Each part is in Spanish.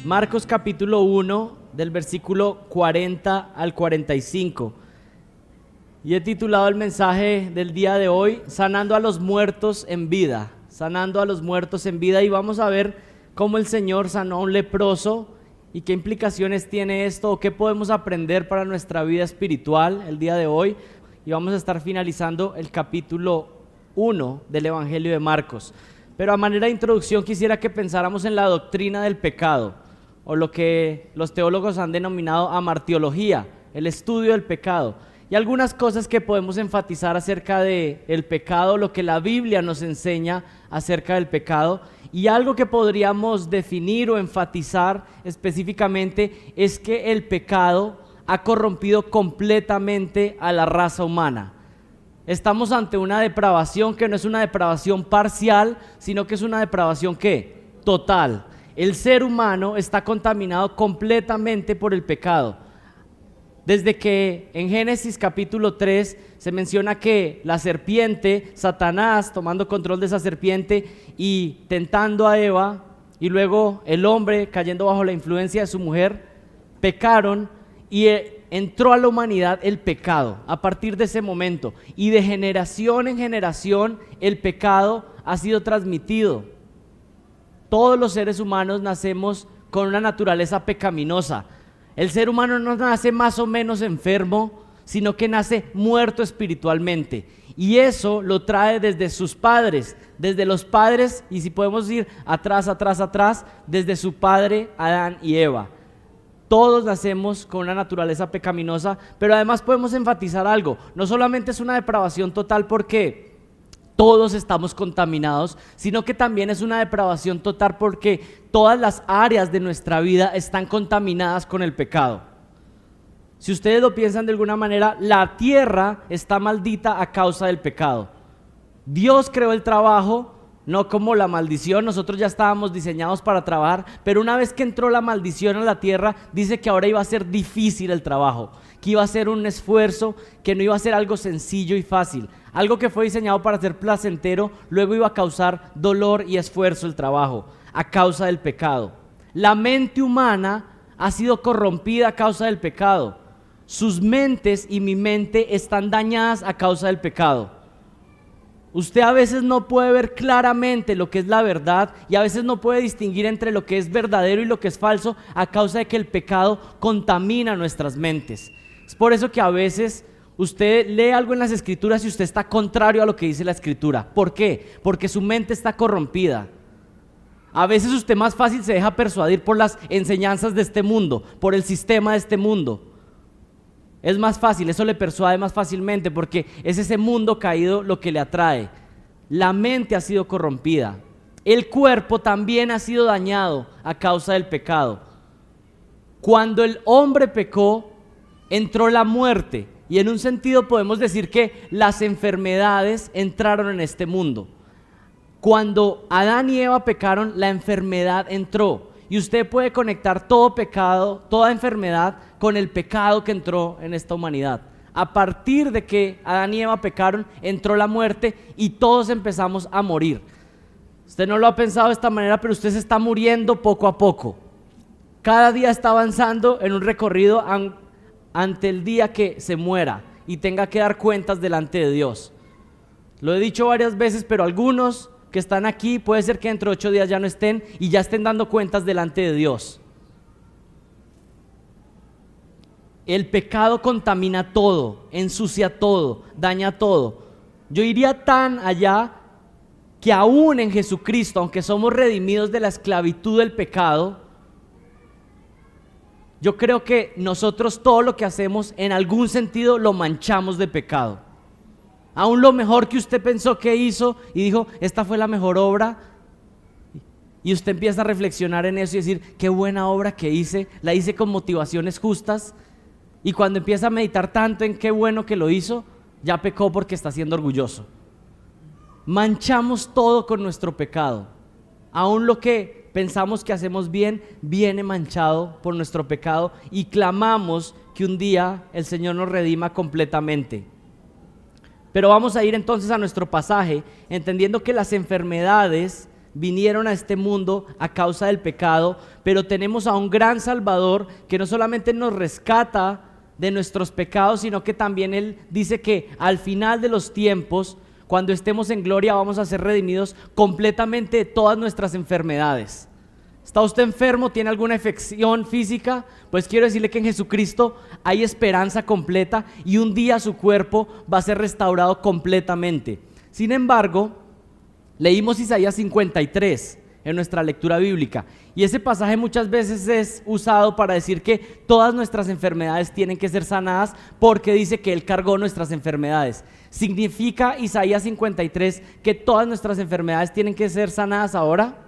Marcos capítulo 1, del versículo 40 al 45. Y he titulado el mensaje del día de hoy, Sanando a los muertos en vida. Sanando a los muertos en vida. Y vamos a ver cómo el Señor sanó a un leproso y qué implicaciones tiene esto o qué podemos aprender para nuestra vida espiritual el día de hoy. Y vamos a estar finalizando el capítulo 1 del Evangelio de Marcos. Pero a manera de introducción quisiera que pensáramos en la doctrina del pecado, o lo que los teólogos han denominado amartiología, el estudio del pecado. Y algunas cosas que podemos enfatizar acerca del pecado, lo que la Biblia nos enseña acerca del pecado. Y algo que podríamos definir o enfatizar específicamente es que el pecado ha corrompido completamente a la raza humana. Estamos ante una depravación que no es una depravación parcial, sino que es una depravación ¿qué? Total. El ser humano está contaminado completamente por el pecado. Desde que en Génesis capítulo 3 se menciona que la serpiente, Satanás, tomando control de esa serpiente y tentando a Eva, y luego el hombre cayendo bajo la influencia de su mujer, pecaron y entró a la humanidad el pecado a partir de ese momento. Y de generación en generación el pecado ha sido transmitido. Todos los seres humanos nacemos con una naturaleza pecaminosa. El ser humano no nace más o menos enfermo, sino que nace muerto espiritualmente. Y eso lo trae desde sus padres, desde los padres, y si podemos ir atrás, desde su padre Adán y Eva. Todos nacemos con una naturaleza pecaminosa, pero además podemos enfatizar algo. No solamente es una depravación total porque todos estamos contaminados, sino que también es una depravación total porque todas las áreas de nuestra vida están contaminadas con el pecado. Si ustedes lo piensan de alguna manera, la tierra está maldita a causa del pecado. Dios creó el trabajo, no como la maldición. Nosotros ya estábamos diseñados para trabajar, pero una vez que entró la maldición a la tierra, dice que ahora iba a ser difícil el trabajo, que iba a ser un esfuerzo, que no iba a ser algo sencillo y fácil. Algo que fue diseñado para ser placentero, luego iba a causar dolor y esfuerzo el trabajo, a causa del pecado. La mente humana ha sido corrompida a causa del pecado. Sus mentes y mi mente están dañadas a causa del pecado. Usted a veces no puede ver claramente lo que es la verdad y a veces no puede distinguir entre lo que es verdadero y lo que es falso a causa de que el pecado contamina nuestras mentes. Es por eso que a veces usted lee algo en las escrituras y usted está contrario a lo que dice la escritura. ¿Por qué? Porque su mente está corrompida. A veces usted más fácil se deja persuadir por las enseñanzas de este mundo, por el sistema de este mundo. Es más fácil, eso le persuade más fácilmente porque es ese mundo caído lo que le atrae. La mente ha sido corrompida. El cuerpo también ha sido dañado a causa del pecado. Cuando el hombre pecó, entró la muerte. Y en un sentido podemos decir que las enfermedades entraron en este mundo. Cuando Adán y Eva pecaron, la enfermedad entró. Y usted puede conectar todo pecado, toda enfermedad con el pecado que entró en esta humanidad. A partir de que Adán y Eva pecaron, entró la muerte y todos empezamos a morir. Usted no lo ha pensado de esta manera, pero usted se está muriendo poco a poco. Cada día está avanzando en un recorrido ante el día que se muera y tenga que dar cuentas delante de Dios. Lo he dicho varias veces, pero algunos que están aquí puede ser que dentro de 8 días ya no estén y ya estén dando cuentas delante de Dios. El pecado contamina todo, ensucia todo, daña todo. Yo iría tan allá que aún en Jesucristo, aunque somos redimidos de la esclavitud del pecado, yo creo que nosotros todo lo que hacemos en algún sentido lo manchamos de pecado. Aún lo mejor que usted pensó que hizo y dijo, esta fue la mejor obra, y usted empieza a reflexionar en eso y decir, qué buena obra que hice, la hice con motivaciones justas, y cuando empieza a meditar tanto en qué bueno que lo hizo, ya pecó porque está siendo orgulloso. Manchamos todo con nuestro pecado. Aún lo que pensamos que hacemos bien, viene manchado por nuestro pecado y clamamos que un día el Señor nos redima completamente. Pero vamos a ir entonces a nuestro pasaje, entendiendo que las enfermedades vinieron a este mundo a causa del pecado, pero tenemos a un gran Salvador que no solamente nos rescata de nuestros pecados, sino que también Él dice que al final de los tiempos, cuando estemos en gloria, vamos a ser redimidos completamente de todas nuestras enfermedades. ¿Está usted enfermo? ¿Tiene alguna afección física? Pues quiero decirle que en Jesucristo hay esperanza completa y un día su cuerpo va a ser restaurado completamente. Sin embargo, leímos Isaías 53 en nuestra lectura bíblica y ese pasaje muchas veces es usado para decir que todas nuestras enfermedades tienen que ser sanadas porque dice que Él cargó nuestras enfermedades. ¿Significa Isaías 53 que todas nuestras enfermedades tienen que ser sanadas ahora?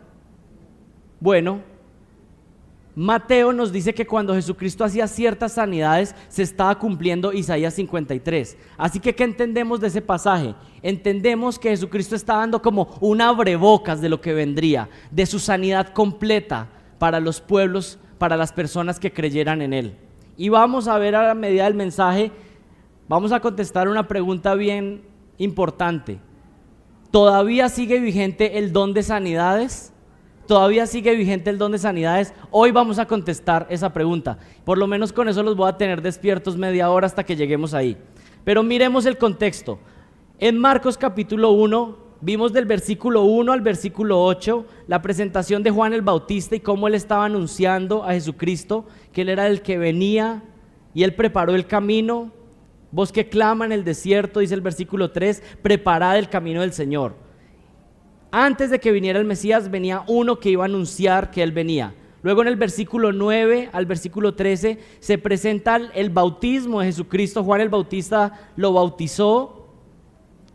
Bueno, Mateo nos dice que cuando Jesucristo hacía ciertas sanidades se estaba cumpliendo Isaías 53. Así que ¿qué entendemos de ese pasaje? Entendemos que Jesucristo está dando como un abrebocas de lo que vendría, de su sanidad completa para los pueblos, para las personas que creyeran en Él. Y vamos a ver a la medida del mensaje, vamos a contestar una pregunta bien importante. ¿Todavía sigue vigente el don de sanidades? ¿Todavía sigue vigente el don de sanidades? Hoy vamos a contestar esa pregunta. Por lo menos con eso los voy a tener despiertos media hora hasta que lleguemos ahí. Pero miremos el contexto. En Marcos capítulo 1, vimos del versículo 1 al versículo 8 la presentación de Juan el Bautista y cómo él estaba anunciando a Jesucristo, que él era el que venía y él preparó el camino. Voz que clama en el desierto, dice el versículo 3, preparad el camino del Señor. Antes de que viniera el Mesías venía uno que iba a anunciar que Él venía. Luego en el versículo 9 al versículo 13 se presenta el bautismo de Jesucristo. Juan el Bautista lo bautizó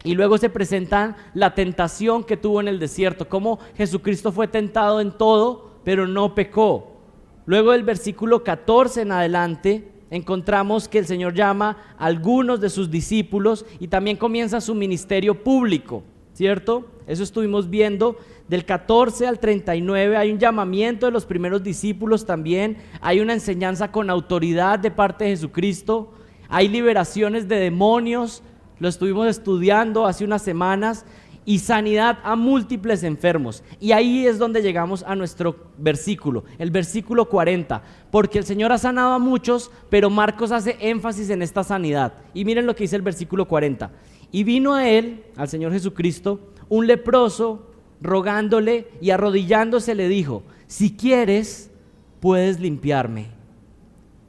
y luego se presenta la tentación que tuvo en el desierto, cómo Jesucristo fue tentado en todo pero no pecó. Luego del versículo 14 en adelante encontramos que el Señor llama a algunos de sus discípulos y también comienza su ministerio público, ¿cierto? Eso estuvimos viendo. Del 14 al 39 hay un llamamiento de los primeros discípulos también, hay una enseñanza con autoridad de parte de Jesucristo, hay liberaciones de demonios, lo estuvimos estudiando hace unas semanas, y sanidad a múltiples enfermos. Y ahí es donde llegamos a nuestro versículo, el versículo 40, porque el Señor ha sanado a muchos, pero Marcos hace énfasis en esta sanidad. Y miren lo que dice el versículo 40. Y vino a él, al Señor Jesucristo, un leproso, rogándole y arrodillándose le dijo: si quieres, puedes limpiarme.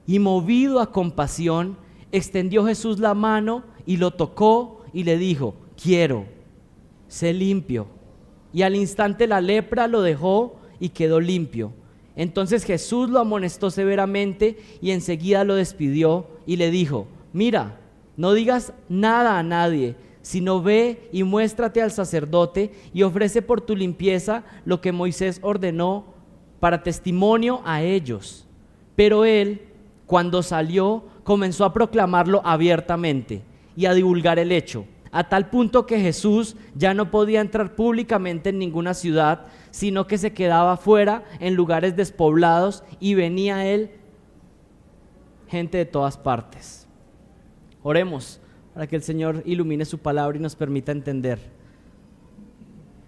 Y movido a compasión, extendió Jesús la mano y lo tocó y le dijo: quiero, sé limpio. Y al instante la lepra lo dejó y quedó limpio. Entonces Jesús lo amonestó severamente y enseguida lo despidió y le dijo: mira, no digas nada a nadie, sino ve y muéstrate al sacerdote y ofrece por tu limpieza lo que Moisés ordenó para testimonio a ellos. Pero él, cuando salió, comenzó a proclamarlo abiertamente y a divulgar el hecho, a tal punto que Jesús ya no podía entrar públicamente en ninguna ciudad, sino que se quedaba fuera en lugares despoblados y venía a él gente de todas partes. Oremos para que el Señor ilumine su palabra y nos permita entender.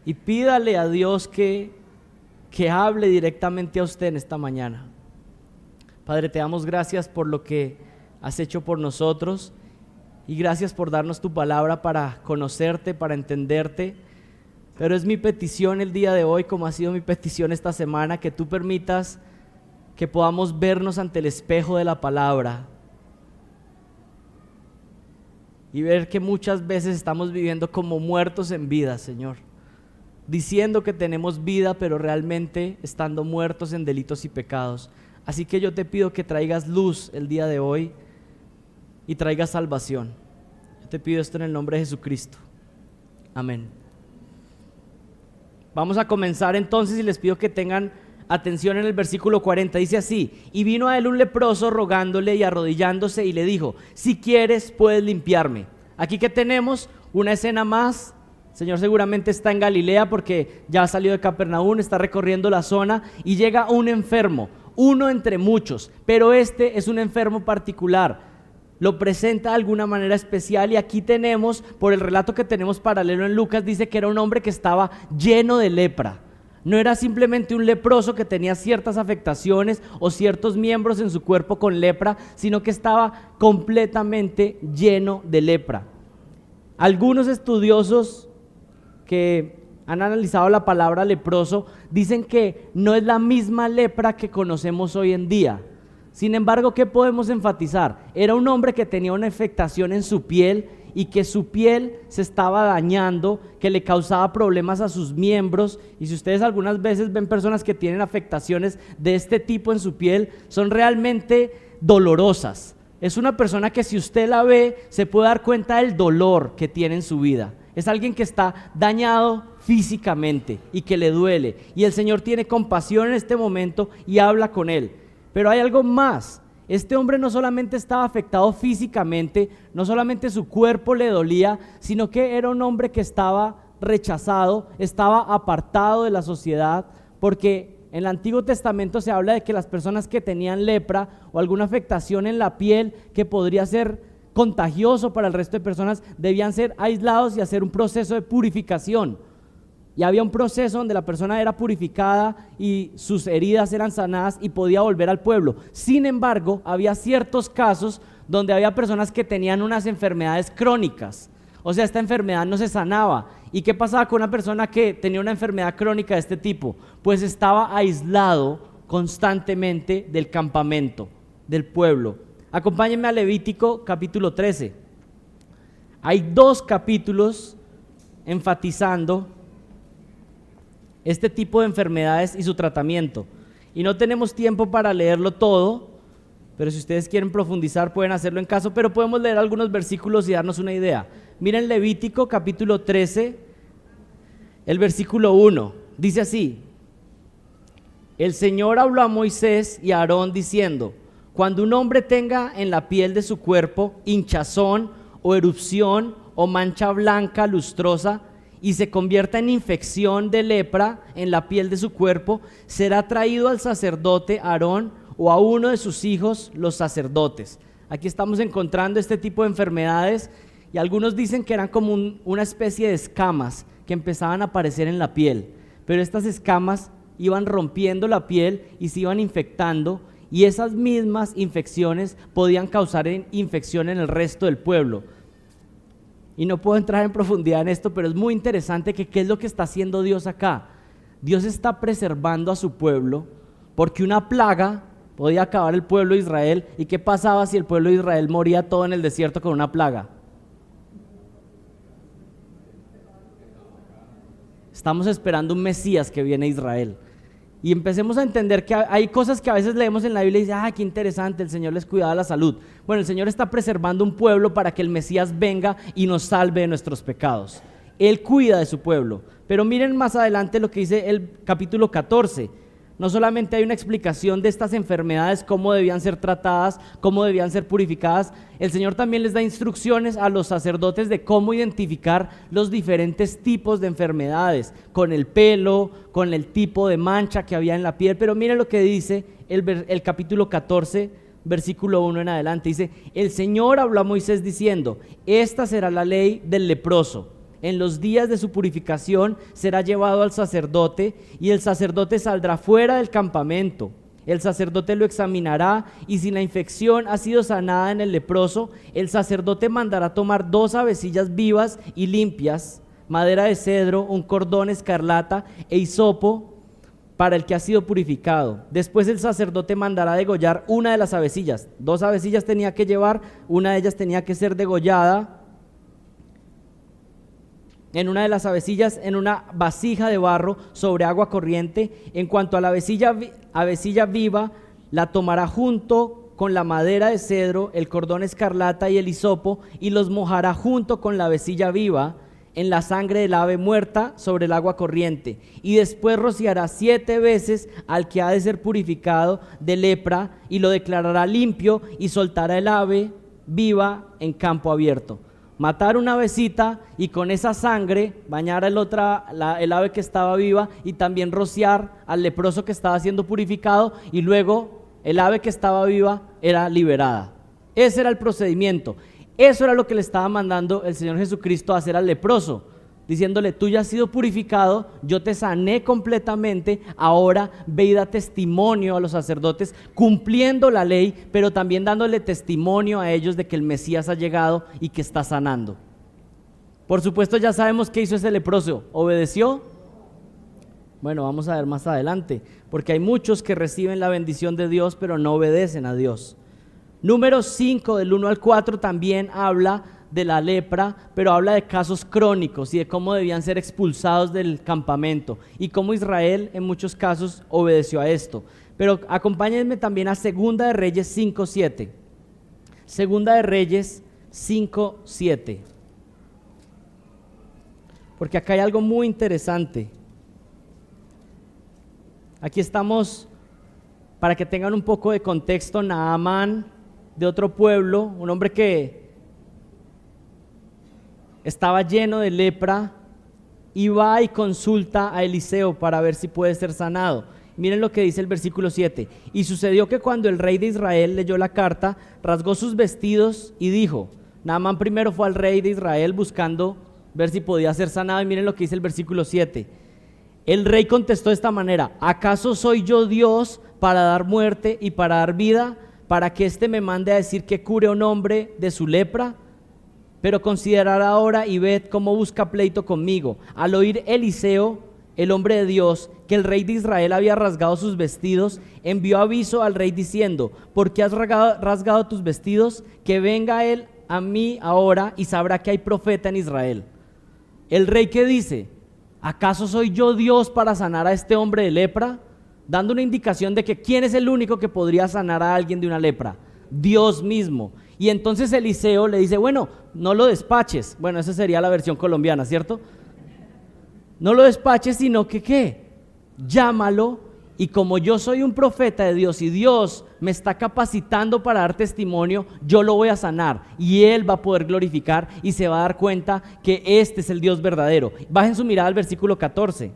Y pídale a Dios que hable directamente a usted en esta mañana. Padre, te damos gracias por lo que has hecho por nosotros y gracias por darnos tu palabra para conocerte, para entenderte. Pero es mi petición el día de hoy, como ha sido mi petición esta semana, que tú permitas que podamos vernos ante el espejo de la palabra y ver que muchas veces estamos viviendo como muertos en vida, Señor, diciendo que tenemos vida, pero realmente estando muertos en delitos y pecados. Así que yo te pido que traigas luz el día de hoy y traigas salvación. Yo te pido esto en el nombre de Jesucristo. Amén. Vamos a comenzar entonces y les pido que tengan atención en el versículo 40. Dice así: y vino a él un leproso rogándole y arrodillándose y le dijo: si quieres, puedes limpiarme. Aquí que tenemos una escena más. El Señor seguramente está en Galilea porque ya salió de Capernaum, está recorriendo la zona y llega un enfermo, uno entre muchos, pero este es un enfermo particular. Lo presenta de alguna manera especial y aquí tenemos, por el relato que tenemos paralelo en Lucas, dice que era un hombre que estaba lleno de lepra. No era simplemente un leproso que tenía ciertas afectaciones o ciertos miembros en su cuerpo con lepra, sino que estaba completamente lleno de lepra. Algunos estudiosos que han analizado la palabra leproso dicen que no es la misma lepra que conocemos hoy en día. Sin embargo, ¿qué podemos enfatizar? Era un hombre que tenía una afectación en su piel y que su piel se estaba dañando, que le causaba problemas a sus miembros. Y si ustedes algunas veces ven personas que tienen afectaciones de este tipo en su piel, son realmente dolorosas. Es una persona que si usted la ve, se puede dar cuenta del dolor que tiene en su vida. Es alguien que está dañado físicamente y que le duele. Y el Señor tiene compasión en este momento y habla con él. Pero hay algo más. Este hombre no solamente estaba afectado físicamente, no solamente su cuerpo le dolía, sino que era un hombre que estaba rechazado, estaba apartado de la sociedad, porque en el Antiguo Testamento se habla de que las personas que tenían lepra o alguna afectación en la piel que podría ser contagioso para el resto de personas, debían ser aislados y hacer un proceso de purificación. Y había un proceso donde la persona era purificada y sus heridas eran sanadas y podía volver al pueblo. Sin embargo, había ciertos casos donde había personas que tenían unas enfermedades crónicas. O sea, esta enfermedad no se sanaba. ¿Y qué pasaba con una persona que tenía una enfermedad crónica de este tipo? Pues estaba aislado constantemente del campamento, del pueblo. Acompáñenme a Levítico capítulo 13. Hay 2 capítulos enfatizando este tipo de enfermedades y su tratamiento. Y no tenemos tiempo para leerlo todo, pero si ustedes quieren profundizar pueden hacerlo en casa, pero podemos leer algunos versículos y darnos una idea. Miren Levítico capítulo 13, el versículo 1, dice así: el Señor habló a Moisés y a Aarón diciendo: cuando un hombre tenga en la piel de su cuerpo hinchazón o erupción o mancha blanca lustrosa, y se convierta en infección de lepra en la piel de su cuerpo, será traído al sacerdote Aarón o a uno de sus hijos, los sacerdotes. Aquí estamos encontrando este tipo de enfermedades y algunos dicen que eran como una especie de escamas que empezaban a aparecer en la piel, pero estas escamas iban rompiendo la piel y se iban infectando, y esas mismas infecciones podían causar infección en el resto del pueblo. Y no puedo entrar en profundidad en esto, pero es muy interesante que qué es lo que está haciendo Dios acá. Dios está preservando a su pueblo porque una plaga podía acabar el pueblo de Israel. ¿Y qué pasaba si el pueblo de Israel moría todo en el desierto con una plaga? Estamos esperando un Mesías que viene a Israel. Y empecemos a entender que hay cosas que a veces leemos en la Biblia y dicen: qué interesante, el Señor les cuidaba la salud. Bueno, el Señor está preservando un pueblo para que el Mesías venga y nos salve de nuestros pecados. Él cuida de su pueblo. Pero miren más adelante lo que dice el capítulo 14. No solamente hay una explicación de estas enfermedades, cómo debían ser tratadas, cómo debían ser purificadas, el Señor también les da instrucciones a los sacerdotes de cómo identificar los diferentes tipos de enfermedades, con el pelo, con el tipo de mancha que había en la piel. Pero miren lo que dice el capítulo 14, versículo 1 en adelante. Dice: el Señor habló a Moisés diciendo: esta será la ley del leproso. En los días de su purificación será llevado al sacerdote, y el sacerdote saldrá fuera del campamento. El sacerdote lo examinará, y si la infección ha sido sanada en el leproso, el sacerdote mandará tomar 2 avecillas vivas y limpias, madera de cedro, un cordón escarlata e hisopo para el que ha sido purificado. Después el sacerdote mandará degollar una de las avecillas. 2 avecillas tenía que llevar, una de ellas tenía que ser degollada en una de las avecillas, en una vasija de barro sobre agua corriente. En cuanto a la avecilla viva, la tomará junto con la madera de cedro, el cordón escarlata y el hisopo, y los mojará junto con la avecilla viva en la sangre del ave muerta sobre el agua corriente, y después rociará 7 veces al que ha de ser purificado de lepra, y lo declarará limpio, y soltará el ave viva en campo abierto. Matar una avecita y con esa sangre bañar el ave que estaba viva, y también rociar al leproso que estaba siendo purificado, y luego el ave que estaba viva era liberada. Ese era el procedimiento. Eso era lo que le estaba mandando el Señor Jesucristo a hacer al leproso. diciéndole: tú ya has sido purificado, yo te sané completamente, ahora ve y da testimonio a los sacerdotes, cumpliendo la ley, pero también dándole testimonio a ellos de que el Mesías ha llegado y que está sanando. Por supuesto, ya sabemos qué hizo ese leproso. ¿Obedeció? Bueno, vamos a ver más adelante, porque hay muchos que reciben la bendición de Dios, pero no obedecen a Dios. Número 5, del 1 al 4, también habla de la lepra, pero habla de casos crónicos y de cómo debían ser expulsados del campamento y cómo Israel en muchos casos obedeció a esto. Pero acompáñenme también a Segunda de Reyes 5:7. Segunda de Reyes 5:7. Porque acá hay algo muy interesante. Aquí estamos, para que tengan un poco de contexto, Naamán, de otro pueblo, un hombre que estaba lleno de lepra, y va y consulta a Eliseo para ver si puede ser sanado. Miren lo que dice el versículo 7. Y sucedió que cuando el rey de Israel leyó la carta, rasgó sus vestidos y dijo. Naamán primero fue al rey de Israel buscando ver si podía ser sanado, y miren lo que dice el versículo 7. El rey contestó de esta manera: ¿acaso soy yo Dios para dar muerte y para dar vida, para que éste me mande a decir que cure a un hombre de su lepra? Pero considerad ahora y ved cómo busca pleito conmigo. Al oír Eliseo, el hombre de Dios, que el rey de Israel había rasgado sus vestidos, envió aviso al rey diciendo: ¿por qué has rasgado tus vestidos? Que venga él a mí ahora y sabrá que hay profeta en Israel. El rey, ¿qué dice? ¿Acaso soy yo Dios para sanar a este hombre de lepra? Dando una indicación de que ¿quién es el único que podría sanar a alguien de una lepra? Dios mismo. Y entonces Eliseo le dice: bueno, no lo despaches. Bueno, esa sería la versión colombiana, ¿cierto? No lo despaches, sino que ¿qué? Llámalo, y como yo soy un profeta de Dios y Dios me está capacitando para dar testimonio, yo lo voy a sanar y él va a poder glorificar y se va a dar cuenta que este es el Dios verdadero. Bajen su mirada al versículo 14.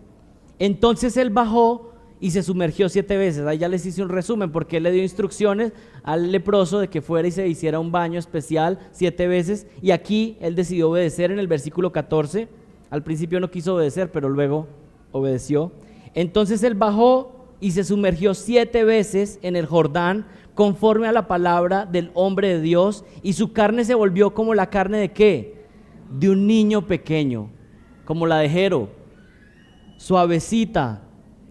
Entonces él bajó y se sumergió 7 veces. Ahí ya les hice un resumen, porque él le dio instrucciones al leproso de que fuera y se hiciera un baño especial 7 veces, y aquí él decidió obedecer en el versículo 14. Al principio no quiso obedecer, pero luego obedeció. Entonces él bajó y se sumergió 7 veces en el Jordán, conforme a la palabra del hombre de Dios, y su carne se volvió como la carne ¿de qué? De un niño pequeño, como la de Jero, suavecita,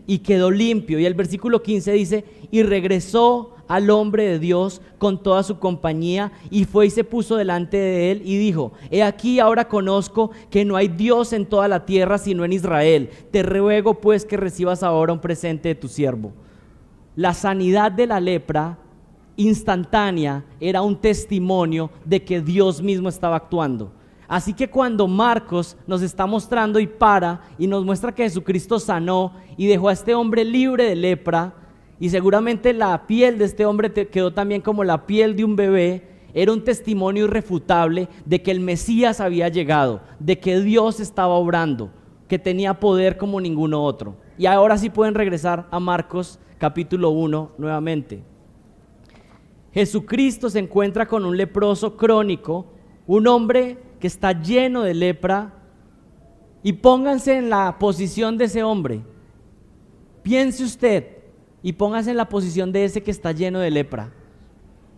y quedó limpio. Y el versículo 15 dice: y regresó al hombre de Dios con toda su compañía, y fue y se puso delante de él y dijo: he aquí, ahora conozco que no hay Dios en toda la tierra sino en Israel. Te ruego pues que recibas ahora un presente de tu siervo. La sanidad de la lepra instantánea era un testimonio de que Dios mismo estaba actuando. Así que cuando Marcos nos está mostrando y nos muestra que Jesucristo sanó y dejó a este hombre libre de lepra, y seguramente la piel de este hombre quedó también como la piel de un bebé, era un testimonio irrefutable de que el Mesías había llegado, de que Dios estaba obrando, que tenía poder como ninguno otro. Y ahora sí pueden regresar a Marcos capítulo 1 nuevamente. Jesucristo se encuentra con un leproso crónico, un hombre que está lleno de lepra, y pónganse en la posición de ese hombre. Piense usted y póngase en la posición de ese que está lleno de lepra.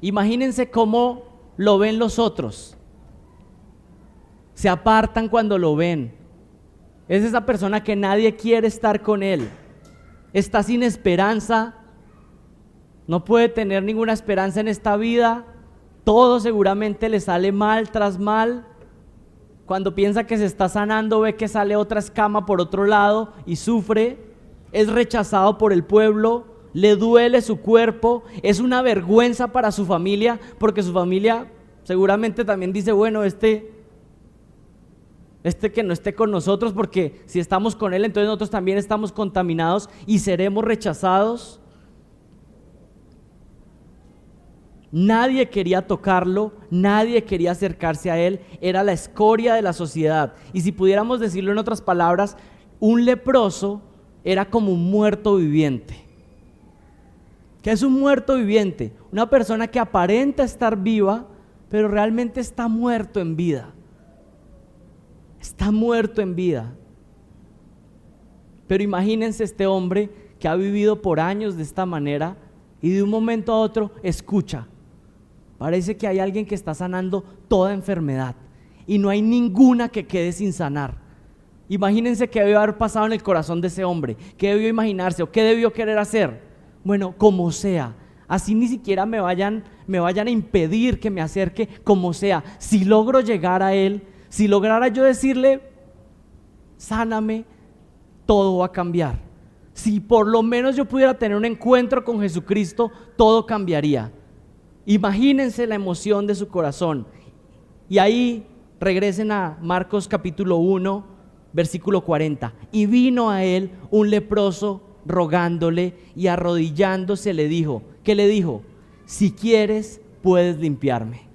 Imagínense cómo lo ven los otros. Se apartan cuando lo ven. Es esa persona que nadie quiere estar con él. Está sin esperanza. No puede tener ninguna esperanza en esta vida. Todo seguramente le sale mal tras mal. Cuando piensa que se está sanando, ve que sale otra escama por otro lado y sufre. Es rechazado por el pueblo, le duele su cuerpo, es una vergüenza para su familia, porque su familia seguramente también dice: bueno, este que no esté con nosotros, porque si estamos con él, entonces nosotros también estamos contaminados y seremos rechazados. Nadie quería tocarlo, nadie quería acercarse a él, era la escoria de la sociedad. Y si pudiéramos decirlo en otras palabras, un leproso era como un muerto viviente. ¿Qué es un muerto viviente? Una persona que aparenta estar viva, pero realmente está muerto en vida. está muerto en vida. Pero imagínense este hombre que ha vivido por años de esta manera y de un momento a otro escucha. Parece que hay alguien que está sanando toda enfermedad y no hay ninguna que quede sin sanar. Imagínense qué debió haber pasado en el corazón de ese hombre, qué debió imaginarse o qué debió querer hacer. Bueno, como sea, así ni siquiera me vayan a impedir que me acerque, como sea. Si logro llegar a él, si lograra yo decirle, sáname, todo va a cambiar. Si por lo menos yo pudiera tener un encuentro con Jesucristo, todo cambiaría. Imagínense la emoción de su corazón. Y ahí regresen a Marcos capítulo 1, versículo 40. Y vino a él un leproso rogándole y arrodillándose le dijo, ¿qué le dijo? Si quieres, puedes limpiarme.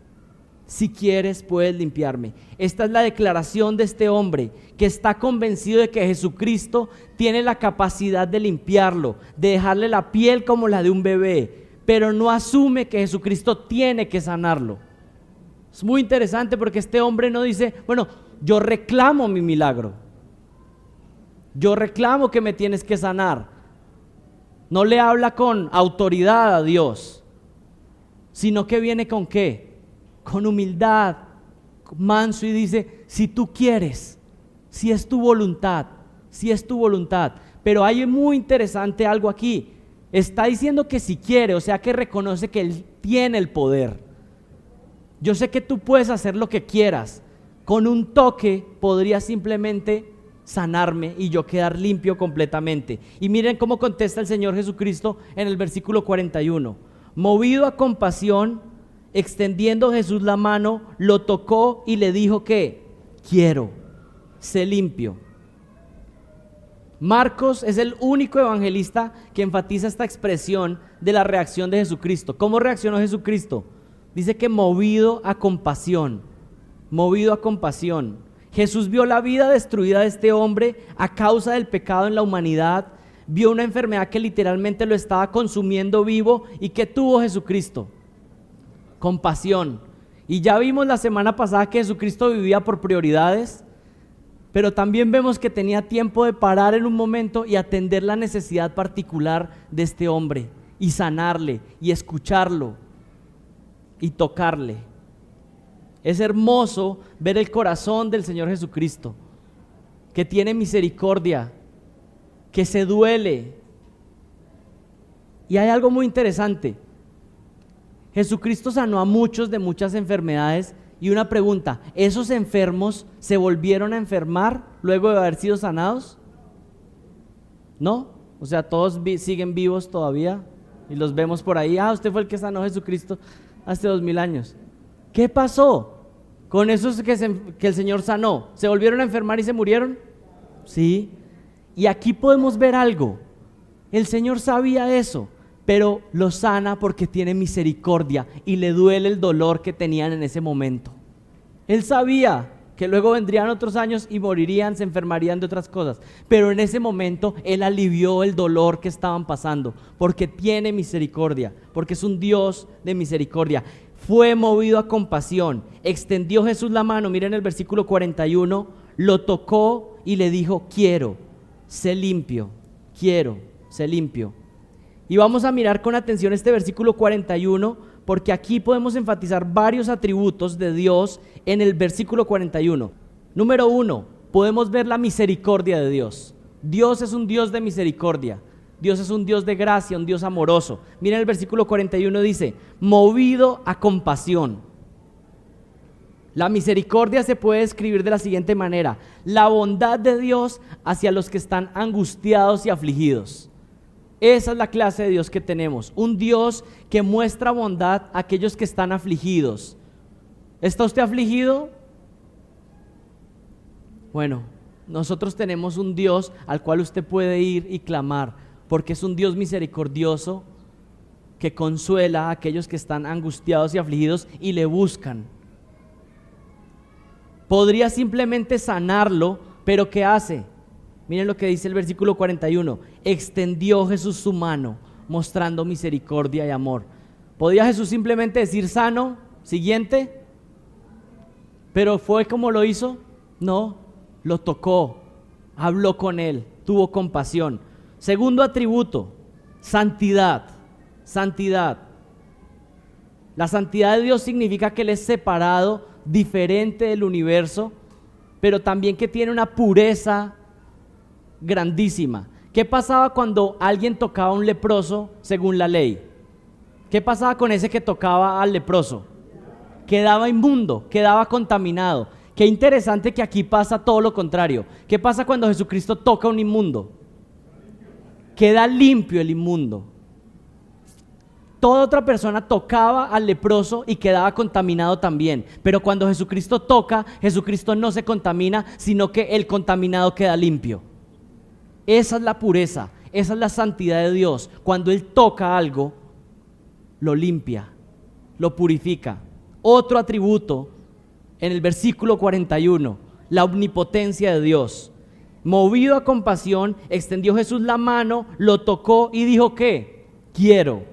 Si quieres, puedes limpiarme. Esta es la declaración de este hombre que está convencido de que Jesucristo tiene la capacidad de limpiarlo, de dejarle la piel como la de un bebé, pero no asume que Jesucristo tiene que sanarlo. Es muy interesante porque este hombre no dice, bueno, yo reclamo mi milagro, yo reclamo que me tienes que sanar. No le habla con autoridad a Dios, sino que viene con ¿qué? Con humildad, manso, y dice, si tú quieres, si es tu voluntad, si es tu voluntad. Pero hay muy interesante algo aquí. Está diciendo que si quiere, o sea que reconoce que Él tiene el poder. Yo sé que tú puedes hacer lo que quieras. Con un toque podrías simplemente sanarme y yo quedar limpio completamente. Y miren cómo contesta el Señor Jesucristo en el versículo 41. Movido a compasión, extendiendo Jesús la mano, lo tocó y le dijo que quiero, sé limpio. Marcos es el único evangelista que enfatiza esta expresión de la reacción de Jesucristo. ¿Cómo reaccionó Jesucristo? Dice que movido a compasión, movido a compasión. Jesús vio la vida destruida de este hombre a causa del pecado en la humanidad, vio una enfermedad que literalmente lo estaba consumiendo vivo. ¿Y qué tuvo Jesucristo? Compasión. Y ya vimos la semana pasada que Jesucristo vivía por prioridades, pero también vemos que tenía tiempo de parar en un momento y atender la necesidad particular de este hombre y sanarle y escucharlo y tocarle. Es hermoso ver el corazón del Señor Jesucristo, que tiene misericordia, que se duele. Y hay algo muy interesante. Jesucristo sanó a muchos de muchas enfermedades. Y una pregunta, ¿esos enfermos se volvieron a enfermar luego de haber sido sanados? ¿No? O sea, todos siguen vivos todavía y los vemos por ahí. Usted fue el que sanó a Jesucristo hace 2000 años. ¿Qué pasó con esos que el Señor sanó? ¿Se volvieron a enfermar y se murieron? Sí. Y aquí podemos ver algo. El Señor sabía eso, pero lo sana porque tiene misericordia y le duele el dolor que tenían en ese momento. Él sabía que luego vendrían otros años y morirían, se enfermarían de otras cosas, pero en ese momento Él alivió el dolor que estaban pasando porque tiene misericordia, porque es un Dios de misericordia. Fue movido a compasión, extendió Jesús la mano, miren el versículo 41, lo tocó y le dijo, quiero, sé limpio, quiero, sé limpio. Y vamos a mirar con atención este versículo 41, porque aquí podemos enfatizar varios atributos de Dios en el versículo 41. Número 1, podemos ver la misericordia de Dios. Dios es un Dios de misericordia. Dios es un Dios de gracia, un Dios amoroso. Miren el versículo 41 dice, movido a compasión. La misericordia se puede describir de la siguiente manera: la bondad de Dios hacia los que están angustiados y afligidos. Esa es la clase de Dios que tenemos, un Dios que muestra bondad a aquellos que están afligidos. ¿Está usted afligido? Bueno, nosotros tenemos un Dios al cual usted puede ir y clamar, porque es un Dios misericordioso que consuela a aquellos que están angustiados y afligidos y le buscan. Podría simplemente sanarlo, pero ¿qué hace? Miren lo que dice el versículo 41. Extendió Jesús su mano, mostrando misericordia y amor. ¿Podía Jesús simplemente decir sano, siguiente? ¿Pero fue como lo hizo? No. lo tocó, habló con él, tuvo compasión. Segundo atributo, santidad. Santidad. La santidad de Dios significa que Él es separado, diferente del universo, pero también que tiene una pureza grandísima. ¿Qué pasaba cuando alguien tocaba a un leproso según la ley? ¿Qué pasaba con ese que tocaba al leproso? Quedaba inmundo, quedaba contaminado. Qué interesante que aquí pasa todo lo contrario. ¿Qué pasa cuando Jesucristo toca a un inmundo? Queda limpio el inmundo. Toda otra persona tocaba al leproso y quedaba contaminado también. Pero cuando Jesucristo toca, Jesucristo no se contamina, sino que el contaminado queda limpio. Esa es la pureza, esa es la santidad de Dios. Cuando Él toca algo, lo limpia, lo purifica. Otro atributo en el versículo 41, la omnipotencia de Dios. Movido a compasión, extendió Jesús la mano, lo tocó y dijo ¿qué? Quiero.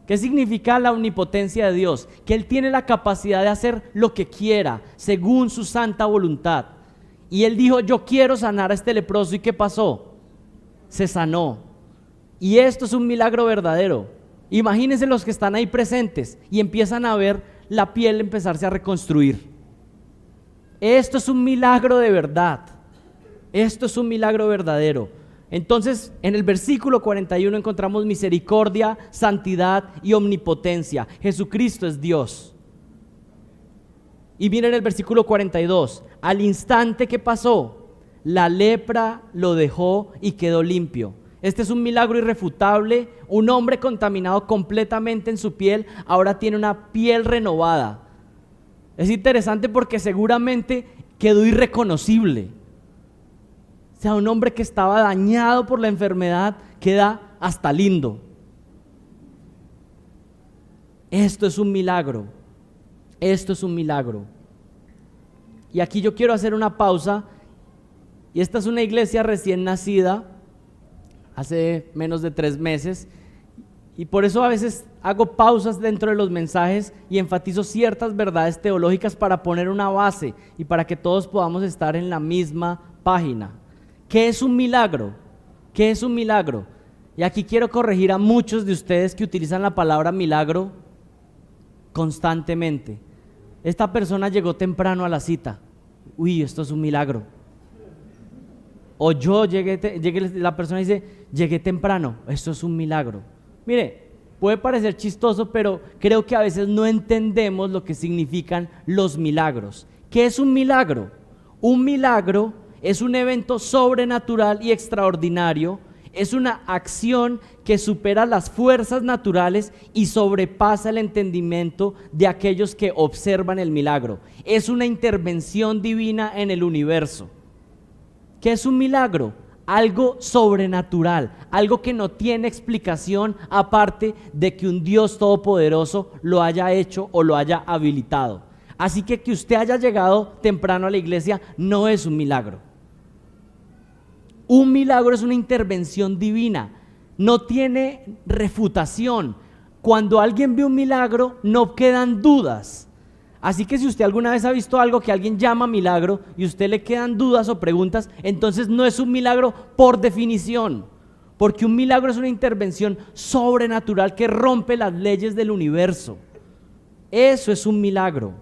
¿Qué significa la omnipotencia de Dios? Que Él tiene la capacidad de hacer lo que quiera, según su santa voluntad. Y Él dijo, yo quiero sanar a este leproso. ¿Y qué pasó? Se sanó. Y esto es un milagro verdadero. Imagínense los que están ahí presentes y empiezan a ver la piel empezarse a reconstruir. Esto es un milagro de verdad. Esto es un milagro verdadero. Entonces, en el versículo 41 encontramos misericordia, santidad y omnipotencia. Jesucristo es Dios. Y miren el versículo 42. Al instante que pasó, la lepra lo dejó y quedó limpio. Este es un milagro irrefutable. Un hombre contaminado completamente en su piel, ahora tiene una piel renovada. Es interesante porque seguramente quedó irreconocible. O sea, un hombre que estaba dañado por la enfermedad queda hasta lindo. Esto es un milagro. Esto es un milagro. Y aquí yo quiero hacer una pausa. Y esta es una iglesia recién nacida, hace menos de 3 meses. Y por eso a veces hago pausas dentro de los mensajes y enfatizo ciertas verdades teológicas para poner una base y para que todos podamos estar en la misma página. ¿Qué es un milagro? ¿Qué es un milagro? Y aquí quiero corregir a muchos de ustedes que utilizan la palabra milagro constantemente. Esta persona llegó temprano a la cita. Uy, esto es un milagro. O yo la persona dice, llegué temprano. Esto es un milagro. Mire, puede parecer chistoso, pero creo que a veces no entendemos lo que significan los milagros. ¿Qué es un milagro? Un milagro es un evento sobrenatural y extraordinario, es una acción que supera las fuerzas naturales y sobrepasa el entendimiento de aquellos que observan el milagro. Es una intervención divina en el universo. ¿Qué es un milagro? Algo sobrenatural, algo que no tiene explicación aparte de que un Dios todopoderoso lo haya hecho o lo haya habilitado. Así que usted haya llegado temprano a la iglesia no es un milagro. Un milagro es una intervención divina, no tiene refutación. Cuando alguien ve un milagro, no quedan dudas. Así que si usted alguna vez ha visto algo que alguien llama milagro y a usted le quedan dudas o preguntas, entonces no es un milagro por definición, porque un milagro es una intervención sobrenatural que rompe las leyes del universo. Eso es un milagro.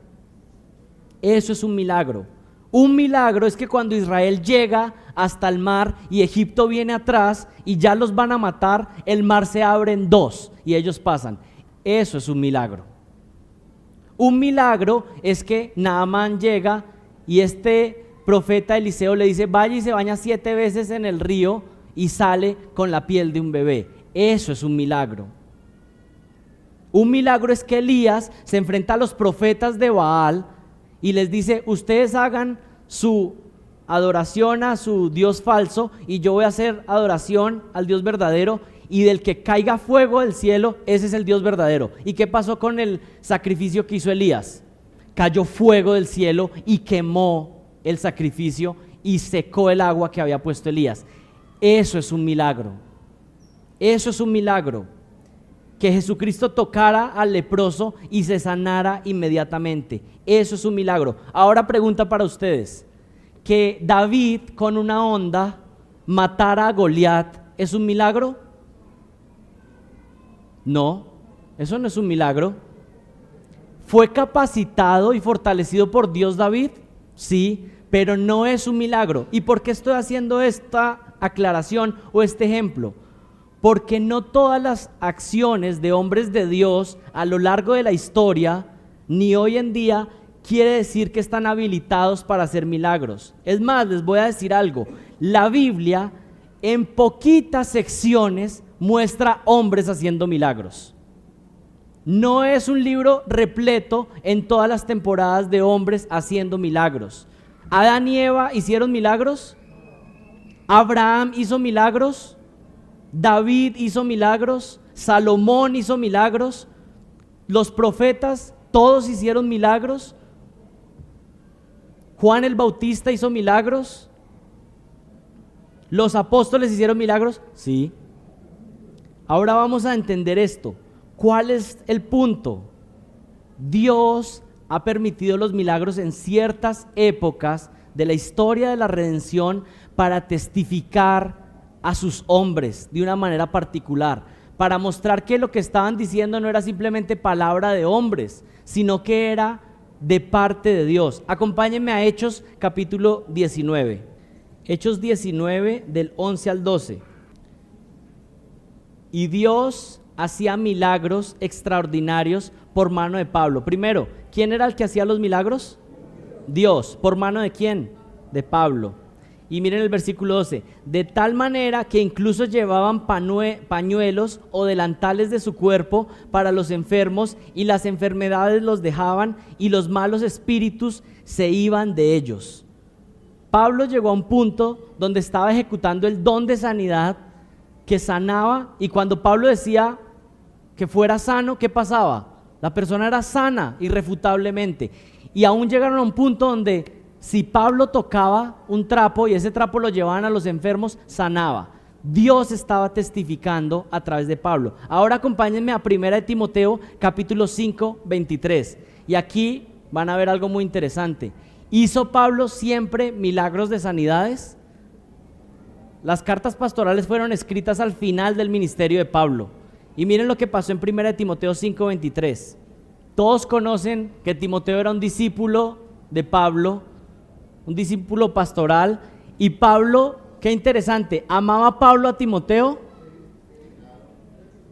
Eso es un milagro. Un milagro es que cuando Israel llega hasta el mar y Egipto viene atrás y ya los van a matar, el mar se abre en 2 y ellos pasan. Eso es un milagro. Un milagro es que Naamán llega y este profeta Eliseo le dice, vaya y se baña 7 veces en el río y sale con la piel de un bebé. Eso es un milagro. Un milagro es que Elías se enfrenta a los profetas de Baal y les dice, ustedes hagan su adoración a su Dios falso y yo voy a hacer adoración al Dios verdadero, y del que caiga fuego del cielo, ese es el Dios verdadero. ¿Y qué pasó con el sacrificio que hizo Elías? Cayó fuego del cielo y quemó el sacrificio y secó el agua que había puesto Elías. Eso es un milagro. Eso es un milagro. Que Jesucristo tocara al leproso y se sanara inmediatamente. Eso es un milagro. Ahora pregunta para ustedes: que David con una honda matara a Goliat, ¿es un milagro? No, eso no es un milagro. ¿Fue capacitado y fortalecido por Dios David? Sí, pero no es un milagro. ¿Y por qué estoy haciendo esta aclaración o este ejemplo? Porque no todas las acciones de hombres de Dios a lo largo de la historia, ni hoy en día, quiere decir que están habilitados para hacer milagros. Es más, les voy a decir algo. La Biblia en poquitas secciones muestra hombres haciendo milagros. No es un libro repleto en todas las temporadas de hombres haciendo milagros. ¿Adán y Eva hicieron milagros? ¿Abraham hizo milagros? ¿David hizo milagros? ¿Salomón hizo milagros? ¿Los profetas todos hicieron milagros? ¿Juan el Bautista hizo milagros? ¿Los apóstoles hicieron milagros? Sí. Ahora vamos a entender esto. ¿Cuál es el punto? Dios ha permitido los milagros en ciertas épocas de la historia de la redención para testificar a sus hombres de una manera particular, para mostrar que lo que estaban diciendo no era simplemente palabra de hombres, sino que era de parte de Dios. Acompáñenme a Hechos capítulo 19. Hechos 19 del 11 al 12. Y Dios hacía milagros extraordinarios por mano de Pablo. Primero, ¿quién era el que hacía los milagros? Dios. ¿Por mano de quién? De Pablo. Y miren el versículo 12, de tal manera que incluso llevaban pañuelos o delantales de su cuerpo para los enfermos, y las enfermedades los dejaban y los malos espíritus se iban de ellos. Pablo llegó a un punto donde estaba ejecutando el don de sanidad que sanaba, y cuando Pablo decía que fuera sano, ¿qué pasaba? La persona era sana irrefutablemente, y aún llegaron a un punto donde si Pablo tocaba un trapo y ese trapo lo llevaban a los enfermos, sanaba. Dios estaba testificando a través de Pablo. Ahora acompáñenme a 1 Timoteo capítulo 5, 23. Y aquí van a ver algo muy interesante. ¿Hizo Pablo siempre milagros de sanidades? Las cartas pastorales fueron escritas al final del ministerio de Pablo. Y miren lo que pasó en 1 Timoteo 5, 23. Todos conocen que Timoteo era un discípulo de Pablo, un discípulo pastoral, y Pablo, qué interesante, ¿amaba Pablo a Timoteo?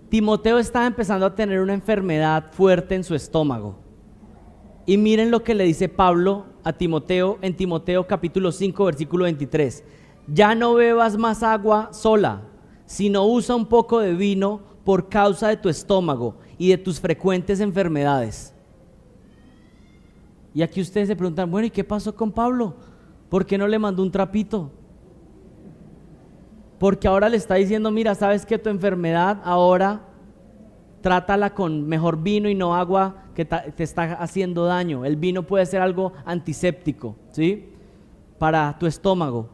Timoteo estaba empezando a tener una enfermedad fuerte en su estómago, y miren lo que le dice Pablo a Timoteo en Timoteo capítulo 5 versículo 23, ya no bebas más agua sola, sino usa un poco de vino por causa de tu estómago y de tus frecuentes enfermedades. Y aquí ustedes se preguntan, bueno, ¿y qué pasó con Pablo? ¿Por qué no le mandó un trapito? Porque ahora le está diciendo, mira, ¿sabes que tu enfermedad ahora trátala con mejor vino y no agua que te está haciendo daño? El vino puede ser algo antiséptico, ¿sí? Para tu estómago.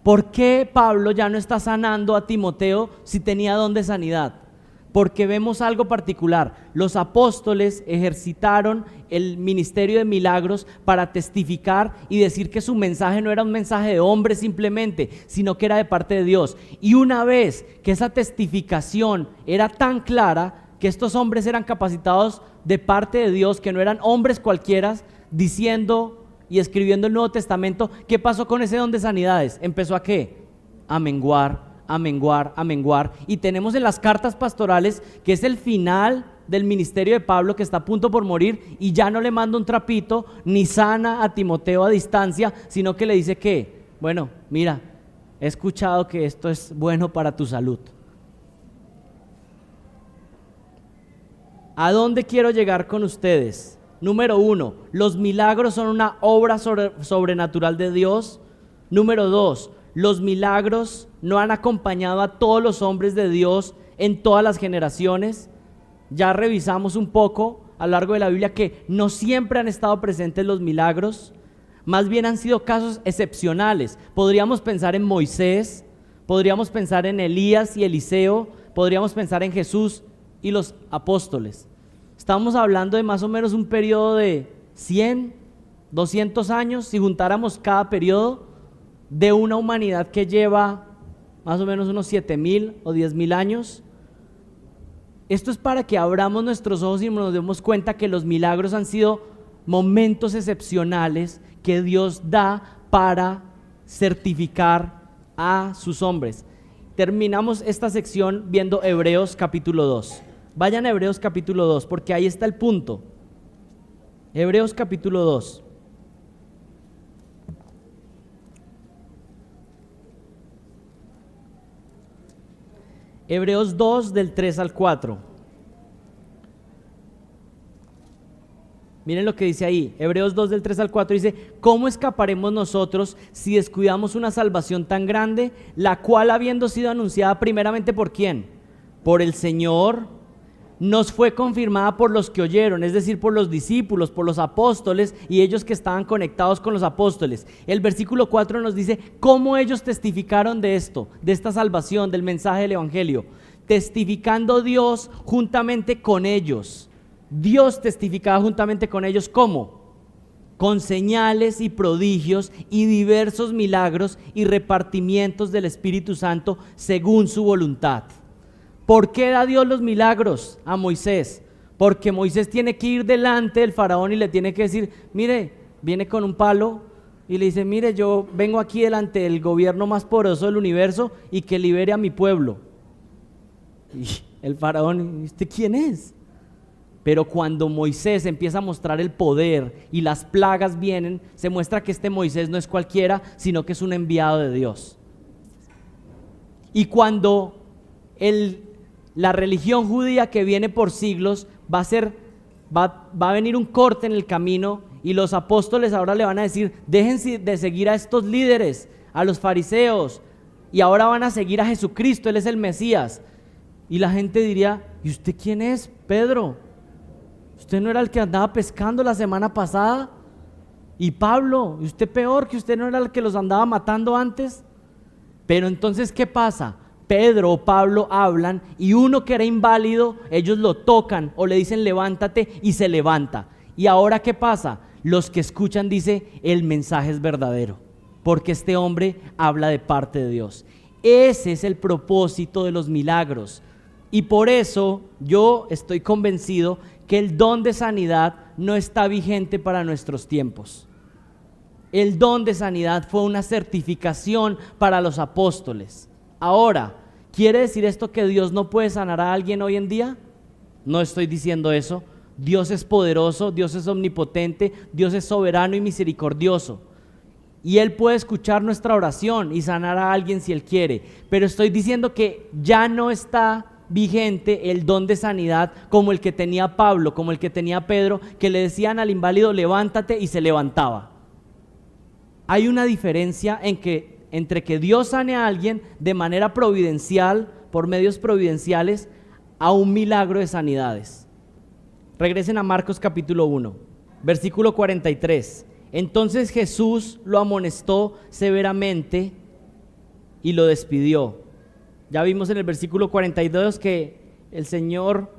¿Por qué Pablo ya no está sanando a Timoteo si tenía don de sanidad? Porque vemos algo particular. Los apóstoles ejercitaron el ministerio de milagros para testificar y decir que su mensaje no era un mensaje de hombres simplemente, sino que era de parte de Dios. Y una vez que esa testificación era tan clara, que estos hombres eran capacitados de parte de Dios, que no eran hombres cualquiera diciendo y escribiendo el Nuevo Testamento, ¿qué pasó con ese don de sanidades? ¿Empezó a qué? A menguar, a menguar, a menguar, y tenemos en las cartas pastorales que es el final del ministerio de Pablo, que está a punto por morir, y ya no le manda un trapito ni sana a Timoteo a distancia, sino que le dice que, bueno, mira, he escuchado que esto es bueno para tu salud. ¿A dónde quiero llegar con ustedes? Número 1, los milagros son una obra sobrenatural de Dios. Número 2, los milagros no han acompañado a todos los hombres de Dios en todas las generaciones. Ya revisamos un poco a lo largo de la Biblia que no siempre han estado presentes los milagros, más bien han sido casos excepcionales. Podríamos pensar en Moisés, podríamos pensar en Elías y Eliseo, podríamos pensar en Jesús y los apóstoles. Estamos hablando de más o menos un periodo de 100, 200 años, si juntáramos cada periodo de una humanidad que lleva más o menos unos 7.000 o 10.000 años. Esto es para que abramos nuestros ojos y nos demos cuenta que los milagros han sido momentos excepcionales que Dios da para certificar a sus hombres. Terminamos esta sección viendo Hebreos capítulo 2. Vayan a Hebreos capítulo 2, porque ahí está el punto. Hebreos capítulo 2. Hebreos 2 del 3 al 4. Miren lo que dice ahí, Hebreos 2 del 3 al 4 dice: ¿cómo escaparemos nosotros si descuidamos una salvación tan grande, la cual habiendo sido anunciada primeramente por quién? Por el Señor, nos fue confirmada por los que oyeron, es decir, por los discípulos, por los apóstoles y ellos que estaban conectados con los apóstoles. El versículo 4 nos dice cómo ellos testificaron de esto, de esta salvación, del mensaje del evangelio, testificando Dios juntamente con ellos. Dios testificaba juntamente con ellos, ¿cómo? Con señales y prodigios y diversos milagros y repartimientos del Espíritu Santo según su voluntad. ¿Por qué da Dios los milagros a Moisés? Porque Moisés tiene que ir delante del faraón y le tiene que decir: mire, viene con un palo y le dice: mire, yo vengo aquí delante del gobierno más poderoso del universo y que libere a mi pueblo. Y el faraón: ¿usted quién es? Pero cuando Moisés empieza a mostrar el poder y las plagas vienen, se muestra que este Moisés no es cualquiera, sino que es un enviado de Dios. Y cuando la religión judía que viene por siglos va a venir un corte en el camino, y los apóstoles ahora le van a decir: dejen de seguir a estos líderes, a los fariseos, y ahora van a seguir a Jesucristo, Él es el Mesías. Y la gente diría: ¿y usted quién es, Pedro? ¿Usted no era el que andaba pescando la semana pasada? Y Pablo, ¿y usted peor, que usted no era el que los andaba matando antes? Pero entonces, ¿qué pasa? Pedro o Pablo hablan y uno que era inválido, ellos lo tocan o le dicen: levántate, y se levanta. Y ahora, ¿qué pasa? Los que escuchan dicen: el mensaje es verdadero, porque este hombre habla de parte de Dios. Ese es el propósito de los milagros. Y por eso yo estoy convencido que el don de sanidad no está vigente para nuestros tiempos. El don de sanidad fue una certificación para los apóstoles. Ahora, ¿quiere decir esto que Dios no puede sanar a alguien hoy en día? No estoy diciendo eso. Dios es poderoso, Dios es omnipotente, Dios es soberano y misericordioso. Y Él puede escuchar nuestra oración y sanar a alguien si Él quiere. Pero estoy diciendo que ya no está vigente el don de sanidad como el que tenía Pablo, como el que tenía Pedro, que le decían al inválido: levántate, y se levantaba. Hay una diferencia entre que Dios sane a alguien de manera providencial, por medios providenciales, a un milagro de sanidades. Regresen a Marcos capítulo 1, versículo 43. Entonces Jesús lo amonestó severamente y lo despidió. Ya vimos en el versículo 42 que el Señor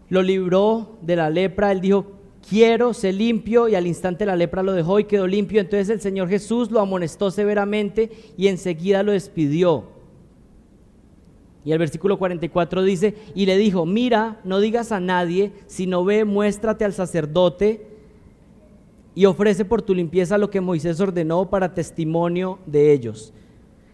lo libró de la lepra. Él dijo: quiero, sé limpio, y al instante la lepra lo dejó y quedó limpio. Entonces el Señor Jesús lo amonestó severamente y enseguida lo despidió. Y el versículo 44 dice: y le dijo: mira, no digas a nadie, sino ve, muéstrate al sacerdote y ofrece por tu limpieza lo que Moisés ordenó para testimonio de ellos.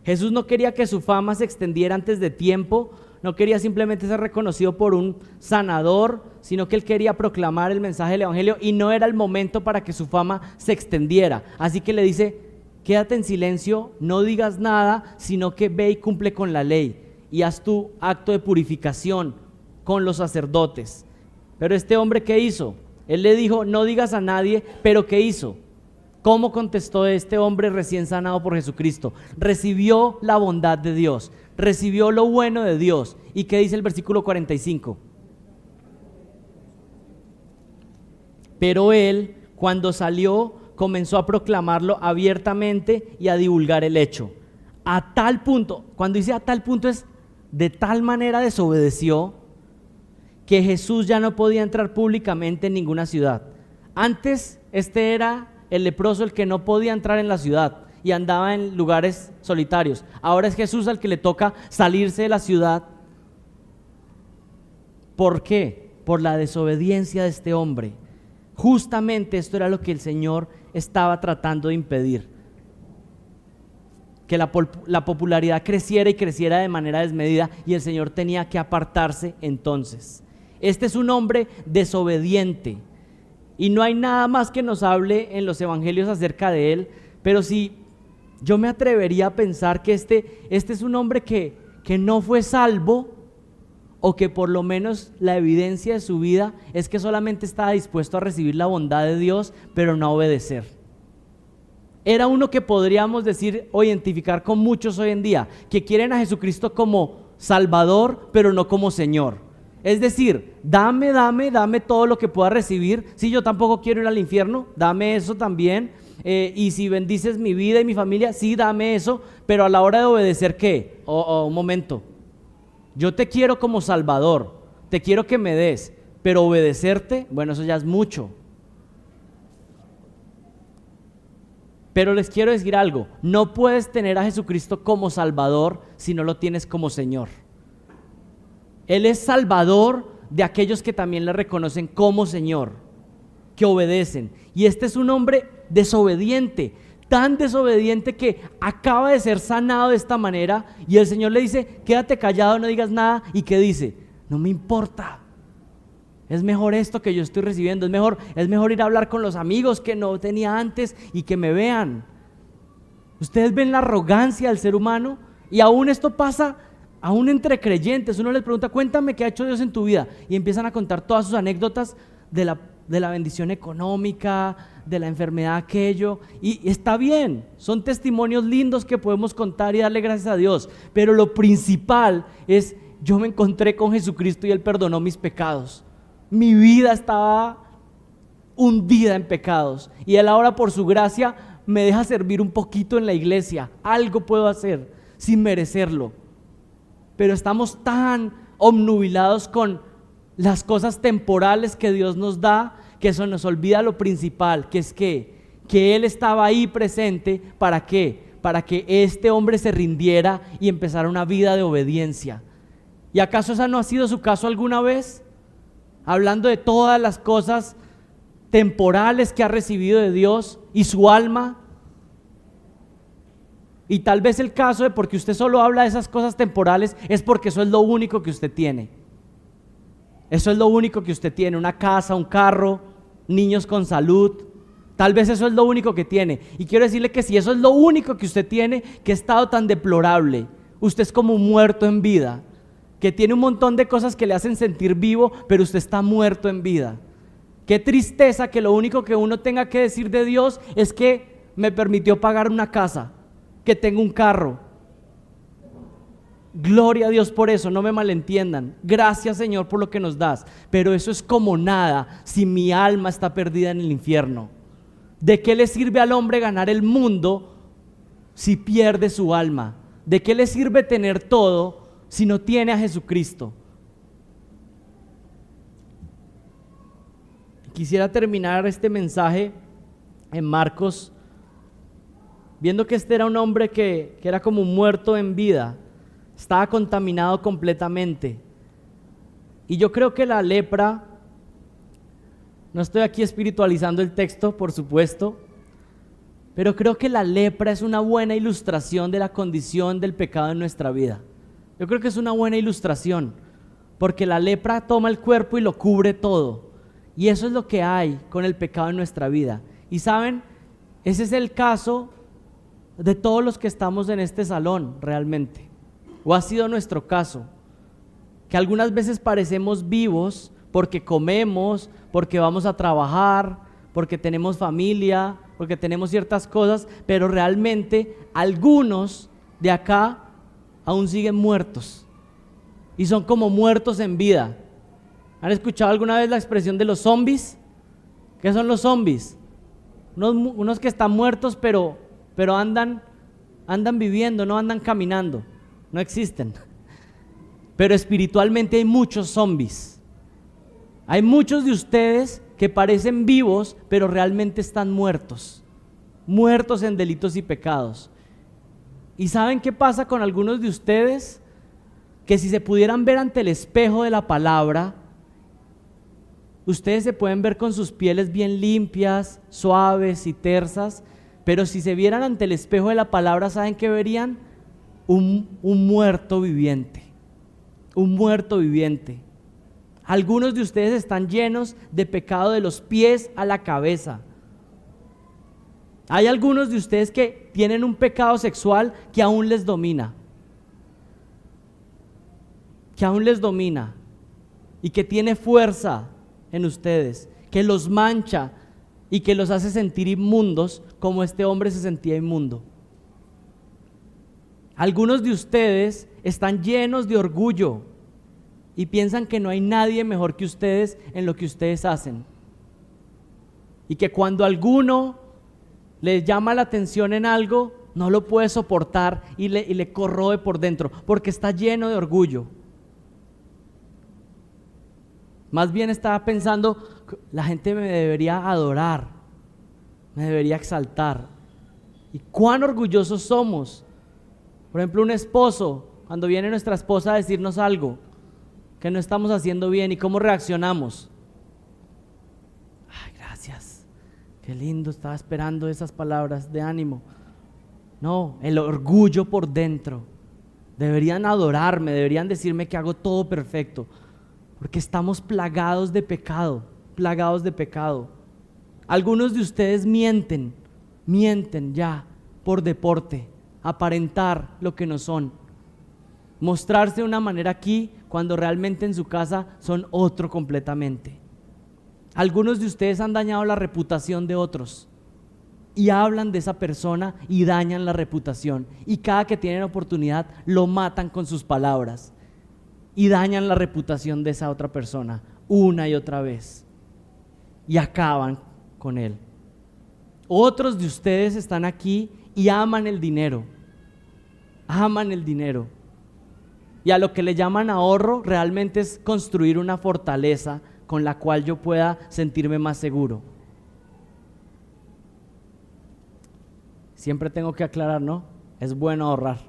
Jesús no quería que su fama se extendiera antes de tiempo, no quería simplemente ser reconocido por un sanador, sino que Él quería proclamar el mensaje del evangelio, y no era el momento para que su fama se extendiera. Así que le dice: quédate en silencio, no digas nada, sino que ve y cumple con la ley y haz tu acto de purificación con los sacerdotes. Pero este hombre, ¿qué hizo? Él le dijo: no digas a nadie, pero ¿qué hizo? ¿Cómo contestó este hombre recién sanado por Jesucristo? Recibió la bondad de Dios, recibió lo bueno de Dios. ¿Y qué dice el versículo 45? Pero él, cuando salió, comenzó a proclamarlo abiertamente y a divulgar el hecho. A tal punto, cuando dice a tal punto, es de tal manera desobedeció que Jesús ya no podía entrar públicamente en ninguna ciudad. Antes Este era el leproso, el que no podía entrar en la ciudad y andaba en lugares solitarios. Ahora es Jesús al que le toca salirse de la ciudad. ¿Por qué? Por la desobediencia de este hombre. Justamente esto era lo que el Señor estaba tratando de impedir. Que la popularidad creciera y creciera de manera desmedida, y el Señor tenía que apartarse entonces. Este es un hombre desobediente y no hay nada más que nos hable en los evangelios acerca de él, pero sí, yo me atrevería a pensar que este es un hombre que no fue salvo, o que por lo menos la evidencia de su vida es que solamente estaba dispuesto a recibir la bondad de Dios, pero no a obedecer. Era uno que podríamos decir o identificar con muchos hoy en día, que quieren a Jesucristo como Salvador, pero no como Señor. Es decir, dame todo lo que pueda recibir. Si yo tampoco quiero ir al infierno, dame eso también. Y si bendices mi vida y mi familia, sí, dame eso. Pero a la hora de obedecer, ¿qué? Un momento. Yo te quiero como Salvador, te quiero que me des, pero obedecerte, bueno, eso ya es mucho. Pero les quiero decir algo, no puedes tener a Jesucristo como Salvador si no lo tienes como Señor. Él es Salvador de aquellos que también le reconocen como Señor, que obedecen. Y este es un hombre desobediente, tan desobediente que acaba de ser sanado de esta manera, y el Señor le dice, quédate callado, no digas nada. ¿Y qué dice? No me importa, es mejor esto que yo estoy recibiendo, es mejor ir a hablar con los amigos que no tenía antes y que me vean. Ustedes ven la arrogancia del ser humano, y aún esto pasa aún entre creyentes. Uno les pregunta, cuéntame qué ha hecho Dios en tu vida, y empiezan a contar todas sus anécdotas de la bendición económica, de la enfermedad aquello, y está bien, son testimonios lindos que podemos contar y darle gracias a Dios, pero lo principal es, yo me encontré con Jesucristo y Él perdonó mis pecados. Mi vida estaba hundida en pecados, y Él ahora por su gracia me deja servir un poquito en la iglesia. Algo puedo hacer sin merecerlo, pero estamos tan obnubilados con las cosas temporales que Dios nos da, que eso nos olvida lo principal, que es que Él estaba ahí presente. ¿Para qué? Para que este hombre se rindiera y empezara una vida de obediencia. ¿Y acaso esa no ha sido su caso alguna vez? Hablando de todas las cosas temporales que ha recibido de Dios y su alma. Y tal vez el caso de porque usted solo habla de esas cosas temporales es porque eso es lo único que usted tiene. Eso es lo único que usted tiene, una casa, un carro, niños con salud. Tal vez eso es lo único que tiene. Y quiero decirle que si eso es lo único que usted tiene, qué estado tan deplorable. Usted es como un muerto en vida, que tiene un montón de cosas que le hacen sentir vivo, pero usted está muerto en vida. Qué tristeza que lo único que uno tenga que decir de Dios es que me permitió pagar una casa, que tengo un carro. Gloria a Dios por eso, no me malentiendan. Gracias, Señor, por lo que nos das. Pero eso es como nada si mi alma está perdida en el infierno. ¿De qué le sirve al hombre ganar el mundo si pierde su alma? ¿De qué le sirve tener todo si no tiene a Jesucristo? Quisiera terminar este mensaje en Marcos, viendo que este era un hombre que era como un muerto en vida. Estaba contaminado completamente. Y yo creo que la lepra, no estoy aquí espiritualizando el texto, por supuesto, pero creo que la lepra es una buena ilustración de la condición del pecado en nuestra vida. Yo creo que es una buena ilustración, porque la lepra toma el cuerpo y lo cubre todo. Y eso es lo que hay con el pecado en nuestra vida. Y saben, ese es el caso de todos los que estamos en este salón realmente. O ha sido nuestro caso, que algunas veces parecemos vivos porque comemos, porque vamos a trabajar, porque tenemos familia, porque tenemos ciertas cosas, pero realmente algunos de acá aún siguen muertos y son como muertos en vida. ¿Han escuchado alguna vez la expresión de los zombies? ¿Qué son los zombies? Unos que están muertos pero andan viviendo, no andan caminando. No existen. Pero espiritualmente hay muchos zombies. Hay muchos de ustedes que parecen vivos, pero realmente están muertos, muertos en delitos y pecados. ¿Y saben qué pasa con algunos de ustedes? Que si se pudieran ver ante el espejo de la palabra, ustedes se pueden ver con sus pieles bien limpias, suaves y tersas, pero si se vieran ante el espejo de la palabra, ¿saben qué verían? Un muerto viviente, un muerto viviente. Algunos de ustedes están llenos de pecado de los pies a la cabeza. Hay algunos de ustedes que tienen un pecado sexual que aún les domina, y que tiene fuerza en ustedes, que los mancha y que los hace sentir inmundos como este hombre se sentía inmundo. Algunos de ustedes están llenos de orgullo y piensan que no hay nadie mejor que ustedes en lo que ustedes hacen, y que cuando alguno les llama la atención en algo, no lo puede soportar y le corroe por dentro, porque está lleno de orgullo. Más bien estaba pensando, la gente me debería adorar, me debería exaltar. ¿Y cuán orgullosos somos? Por ejemplo, un esposo, cuando viene nuestra esposa a decirnos algo que no estamos haciendo bien, ¿y cómo reaccionamos? Ay, gracias, qué lindo, estaba esperando esas palabras de ánimo. No, el orgullo por dentro. Deberían adorarme, deberían decirme que hago todo perfecto, porque estamos plagados de pecado, plagados de pecado. Algunos de ustedes mienten ya por deporte, aparentar lo que no son, mostrarse de una manera aquí cuando realmente en su casa son otro completamente. Algunos de ustedes han dañado la reputación de otros y hablan de esa persona y dañan la reputación, y cada que tienen oportunidad lo matan con sus palabras y dañan la reputación de esa otra persona una y otra vez y acaban con él. Otros de ustedes están aquí y aman el dinero, y a lo que le llaman ahorro realmente es construir una fortaleza con la cual yo pueda sentirme más seguro. Siempre tengo que aclarar, ¿no? Es bueno ahorrar,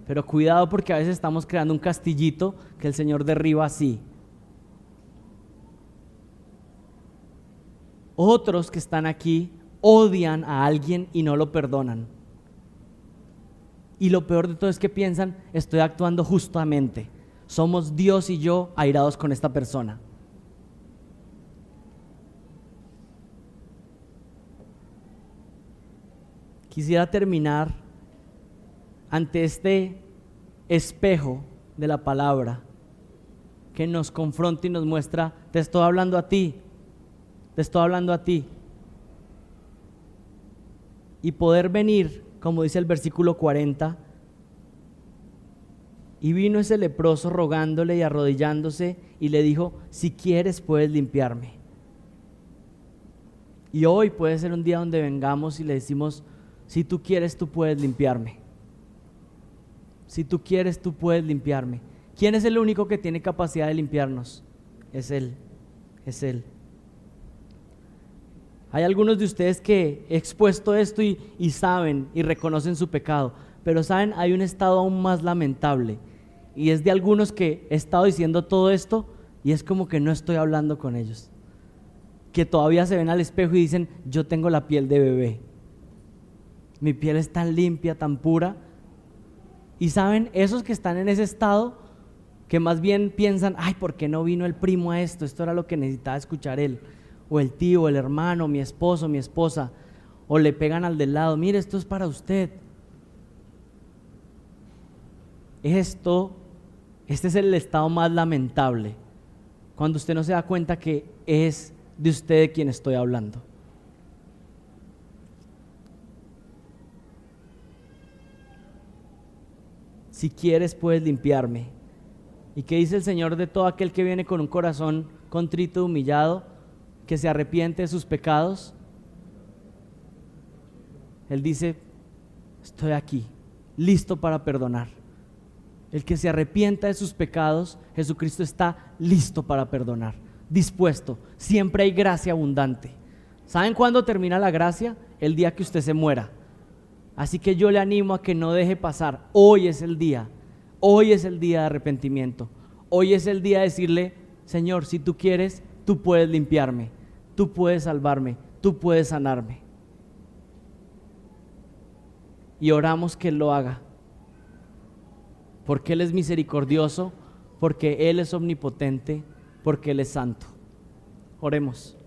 pero cuidado, porque a veces estamos creando un castillito que el Señor derriba así. Otros que están aquí odian a alguien y no lo perdonan. Y lo peor de todo es que piensan, estoy actuando justamente. Somos Dios y yo airados con esta persona. Quisiera terminar ante este espejo de la palabra que nos confronta y nos muestra, te estoy hablando a ti, y poder venir, como dice el versículo 40, y vino ese leproso rogándole y arrodillándose y le dijo, si quieres puedes limpiarme. Y hoy puede ser un día donde vengamos y le decimos, si tú quieres tú puedes limpiarme. Si tú quieres, tú puedes limpiarme. ¿Quién es el único que tiene capacidad de limpiarnos? Es Él, es Él. Hay algunos de ustedes que he expuesto esto y saben y reconocen su pecado, pero saben, hay un estado aún más lamentable, y es de algunos que he estado diciendo todo esto y es como que no estoy hablando con ellos, que todavía se ven al espejo y dicen, yo tengo la piel de bebé, mi piel es tan limpia, tan pura. Y saben, esos que están en ese estado, que más bien piensan, ay, ¿por qué no vino el primo a esto? Esto era lo que necesitaba escuchar él, o el tío, el hermano, mi esposo, mi esposa, o le pegan al del lado, mire, esto es para usted. Este es el estado más lamentable, cuando usted no se da cuenta que es de usted de quien estoy hablando. Si quieres puedes limpiarme. ¿Y qué dice el Señor de todo aquel que viene con un corazón contrito y humillado, que se arrepiente de sus pecados? Él dice, estoy aquí, listo para perdonar. El que se arrepienta de sus pecados, Jesucristo está listo para perdonar. dispuesto. Siempre hay gracia abundante. ¿Saben cuándo termina la gracia? El día que usted se muera. Así que yo le animo a que no deje pasar. Hoy es el día. Hoy es el día de arrepentimiento. Hoy es el día de decirle: Señor, si tú quieres, tú puedes limpiarme, tú puedes salvarme, tú puedes sanarme. Y oramos que Él lo haga, porque Él es misericordioso, porque Él es omnipotente, porque Él es santo. Oremos.